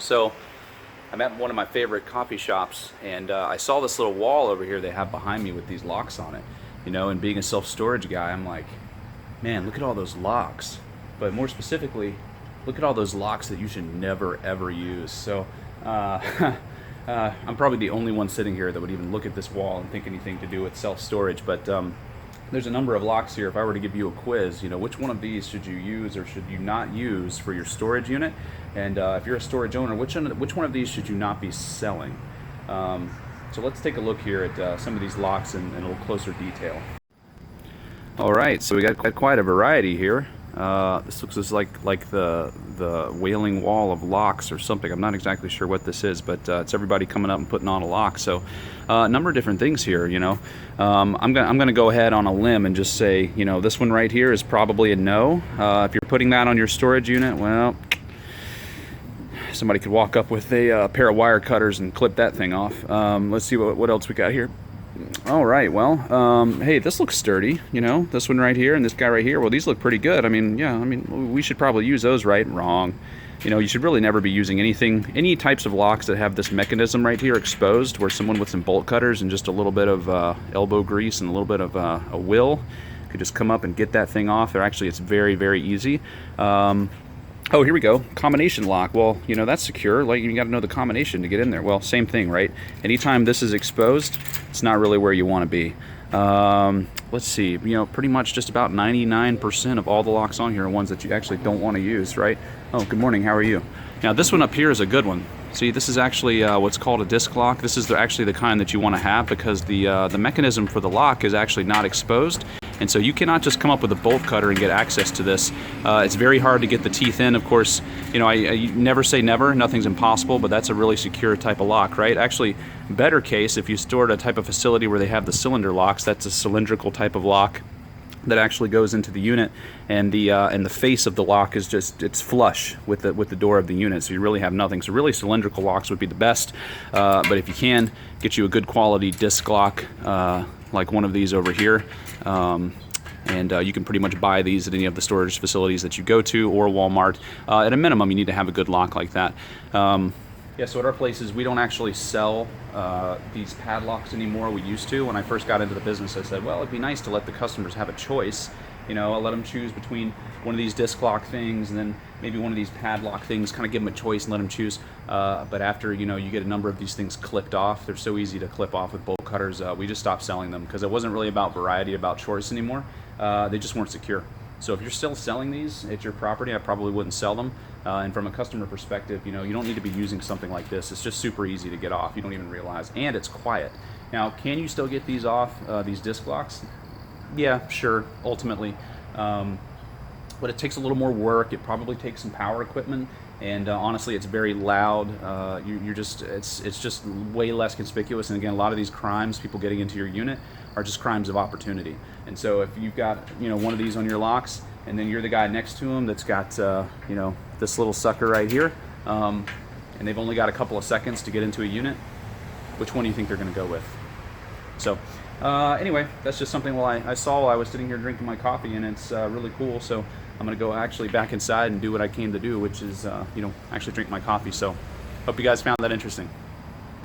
So I'm at one of my favorite coffee shops, and I saw this little wall over here they have behind me with these locks on it. And being a self-storage guy, I'm like, man, look at all those locks. But more specifically, look at all those locks that you should never ever use. So I'm probably the only one sitting here that would even look at this wall and think anything to do with self-storage. But there's a number of locks here. If I were to give you a quiz, which one of these should you use or should you not use for your storage unit? And if you're a storage owner, which one of these should you not be selling? So let's take a look here at some of these locks in a little closer detail. All right, so we got quite a variety here. This looks just like the Wailing Wall of locks or something. I'm not exactly sure what this is, but it's everybody coming up and putting on a lock. So a number of different things here. I'm gonna go ahead on a limb and just say, this one right here is probably a no. If you're putting that on your storage unit, well, somebody could walk up with a pair of wire cutters and clip that thing off. Let's see what else we got here. All right, well, hey, this looks sturdy, this one right here and this guy right here. Well, these look pretty good. We should probably use those, right? Wrong. You should really never be using any types of locks that have this mechanism right here exposed, where someone with some bolt cutters and just a little bit of elbow grease and a little bit of a will could just come up and get that thing off. It's very, very easy. Oh, here we go. Combination lock. Well, that's secure. You got to know the combination to get in there. Well, same thing, right? Anytime this is exposed, it's not really where you want to be. Let's see. Pretty much just about 99% of all the locks on here are ones that you actually don't want to use, right? Oh, good morning. How are you? Now, this one up here is a good one. See, this is actually what's called a disc lock. This is actually the kind that you want to have because the mechanism for the lock is actually not exposed. And so you cannot just come up with a bolt cutter and get access to this. It's very hard to get the teeth in. Of course, I never say never, nothing's impossible, but that's a really secure type of lock, right? Actually, better case, if you stored a type of facility where they have the cylinder locks, that's a cylindrical type of lock that actually goes into the unit, and the face of the lock is it's flush with the door of the unit, so you really have nothing. So really cylindrical locks would be the best, but if you can, get you a good quality disc lock like one of these over here. And you can pretty much buy these at any of the storage facilities that you go to or Walmart. At a minimum, you need to have a good lock like that. Yeah, so at our places, we don't actually sell these padlocks anymore. We used to. When I first got into the business, I said, well, it'd be nice to let the customers have a choice. I'll let them choose between one of these disc lock things and then maybe one of these padlock things, kind of give them a choice and let them choose. But after, you get a number of these things clipped off. They're so easy to clip off with bolt cutters. We just stopped selling them because it wasn't really about variety, about choice anymore. They just weren't secure. So if you're still selling these at your property, I probably wouldn't sell them. And from a customer perspective, you don't need to be using something like this. It's just super easy to get off. You don't even realize. And it's quiet. Now, can you still get these off, these disc locks? Yeah, sure, ultimately. But it takes a little more work. It probably takes some power equipment. And honestly, it's very loud. It's just way less conspicuous. And again, a lot of these crimes, people getting into your unit, are just crimes of opportunity. And so if you've got one of these on your locks, and then you're the guy next to them that's got this little sucker right here, and they've only got a couple of seconds to get into a unit, which one do you think they're going to go with? So anyway, that's just something I saw while I was sitting here drinking my coffee, and it's really cool. So I'm going to go actually back inside and do what I came to do, which is actually drink my coffee. So hope you guys found that interesting.